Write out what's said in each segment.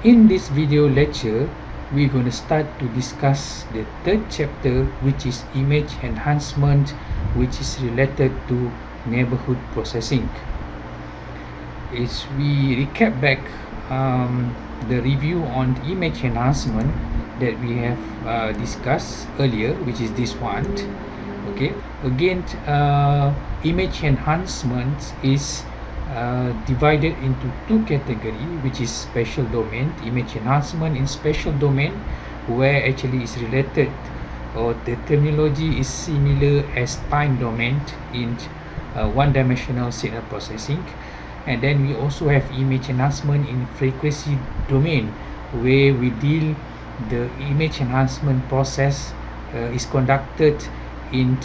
In this video lecture, we're going to start to discuss the third chapter, which is image enhancement, which is related to neighborhood processing. As we recap back the review on image enhancement that we have discussed earlier, which is this one. Okay, again, image enhancement is divided into two categories, which is spatial domain, image enhancement in spatial domain, where actually is related, or the terminology is similar as time domain in one-dimensional signal processing. And then we also have image enhancement in frequency domain, where we deal the image enhancement process is conducted in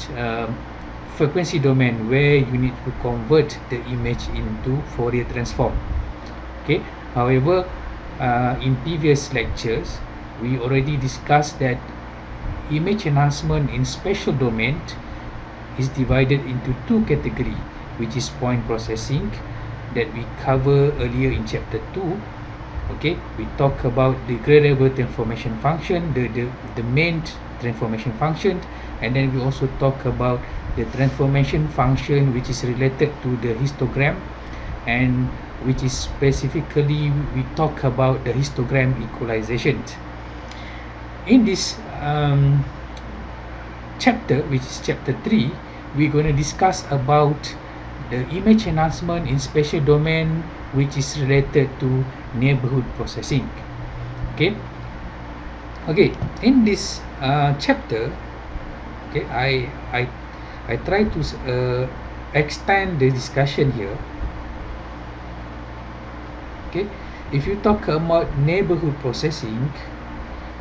frequency domain, where you need to convert the image into Fourier transform. Okay. However, in previous lectures, we already discussed that image enhancement in spatial domain is divided into two categories, which is point processing that we cover earlier in chapter 2. Okay, we talk about the gradable transformation function, the main transformation function, and then we also talk about the transformation function which is related to the histogram, and which is specifically we talk about the histogram equalization. In this chapter, which is chapter 3, we're going to discuss about the image enhancement in spatial domain, which is related to neighborhood processing. Okay, in this chapter, okay, I try to extend the discussion here. Okay, if you talk about neighborhood processing,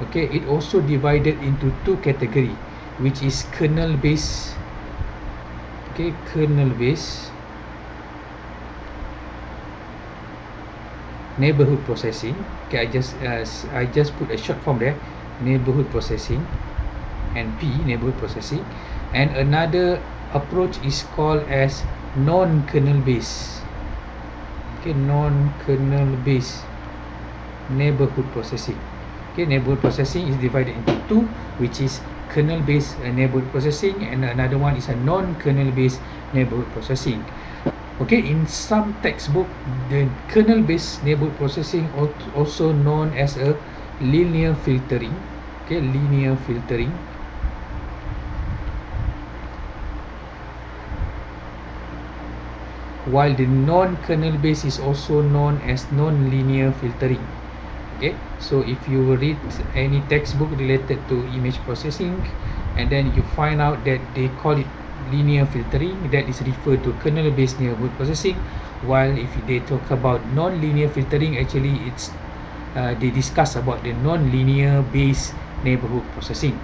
okay, it also divided into two categories, which is kernel based, okay, kernel based neighborhood processing. Okay, I just put a short form there, neighborhood processing, and P, neighborhood processing. And another approach is called as non-kernel based, okay, non-kernel based neighborhood processing. Okay, neighborhood processing is divided into two, which is kernel based neighborhood processing, and another one is a non-kernel based neighborhood processing. Okay, in some textbook, the kernel based neighborhood processing also known as a linear filtering. Okay, linear filtering. While the non-kernel based is also known as non-linear filtering. Okay, so if you read any textbook related to image processing, and then you find out that they call it linear filtering, that is referred to kernel based neighborhood processing, while if they talk about non-linear filtering, actually it's they discuss about the non-linear based neighborhood processing.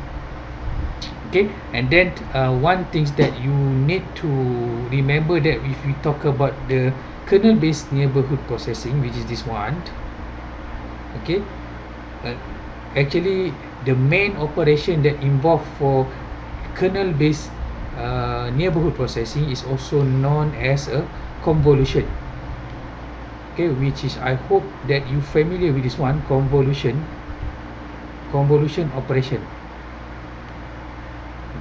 Okay, and then one thing that you need to remember, that if we talk about the kernel based neighborhood processing, which is this one, okay, actually the main operation that involved for kernel based neighborhood processing is also known as a convolution. Okay, which is, I hope that you familiar with this one, convolution operation.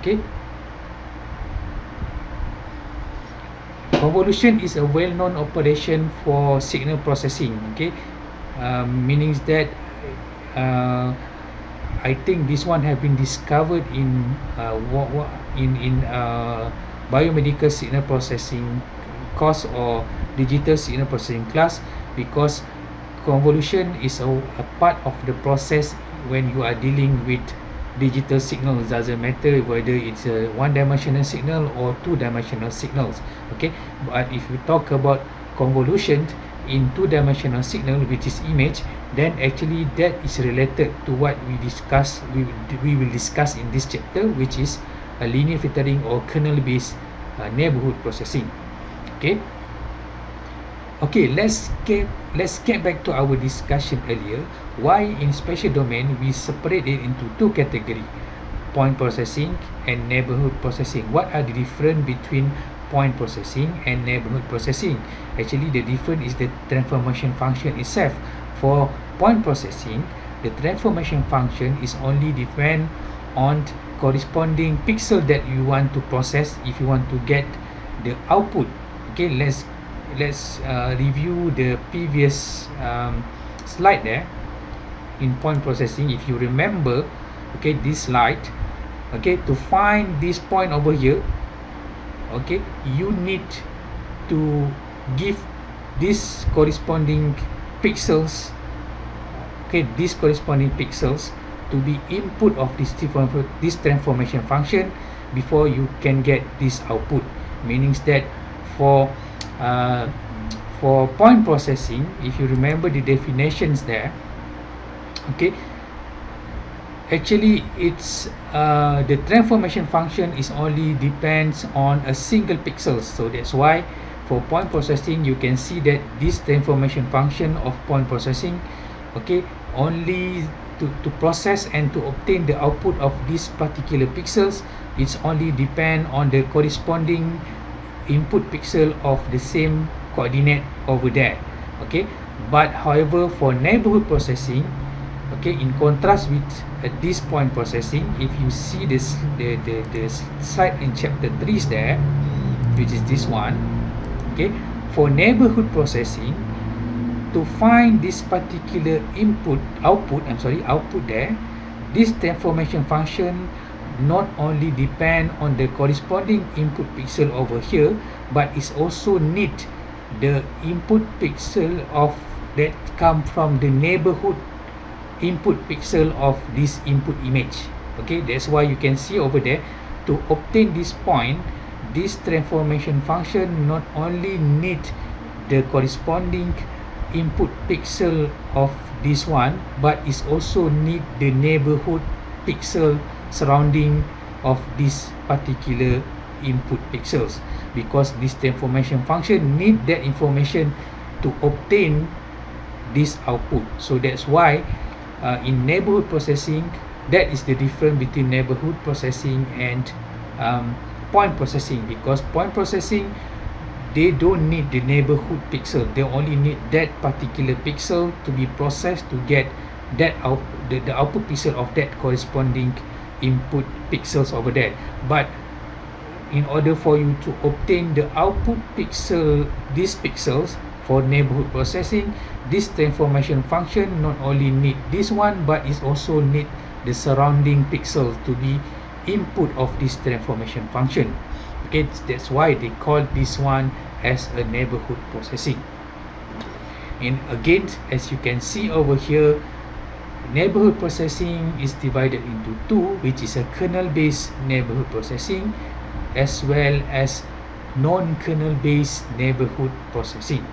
Okay, convolution is a well-known operation for signal processing. Okay, meaning that I think this one have been discovered in biomedical signal processing course or digital signal processing class, because convolution is a part of the process when you are dealing with digital signals. Doesn't matter whether it's a one-dimensional signal or two-dimensional signals. Okay, but if you talk about convolution in two-dimensional signal, which is image, then actually that is related to what we will discuss in this chapter, which is a linear filtering or kernel based neighborhood processing. Okay, let's get back to our discussion earlier. Why in spatial domain we separate it into two categories, point processing and neighborhood processing. What are the difference between point processing and neighborhood processing? Actually, the difference is the transformation function itself. For point processing, the transformation function is only depend on corresponding pixel that you want to process if you want to get the output. Okay, let's review the previous slide there. In point processing, if you remember, okay, this slide, okay, to find this point over here, okay, you need to give this corresponding pixels, okay, these corresponding pixels to be input of this transformation function before you can get this output. Meaning that for point processing, if you remember the definitions there, okay, actually it's the transformation function is only depends on a single pixel. So that's why for point processing you can see that this transformation function of point processing, okay, only to process and to obtain the output of these particular pixels, it's only depend on the corresponding input pixel of the same coordinate over there. Okay, but however for neighborhood processing, okay, in contrast with this point processing, if you see this the slide in chapter 3 there, which is this one, okay, for neighborhood processing, to find this particular output there, this transformation function not only depend on the corresponding input pixel over here, but is also need the input pixel of that come from the neighborhood input pixel of this input image. Okay, that's why you can see over there, to obtain this point, this transformation function not only need the corresponding input pixel of this one, but is also need the neighborhood pixel surrounding of this particular input pixels, because this transformation function need that information to obtain this output. So that's why in neighborhood processing, that is the difference between neighborhood processing and point processing, because point processing, they don't need the neighborhood pixel, they only need that particular pixel to be processed to get that the output pixel of that corresponding input pixels over there. But in order for you to obtain the output pixel, these pixels for neighborhood processing, this transformation function not only need this one, but is also need the surrounding pixel to be input of this transformation function. Okay, that's why they call this one as a neighborhood processing. And again, as you can see over here, neighborhood processing is divided into two, which is a kernel based neighborhood processing as well as non-kernel based neighborhood processing.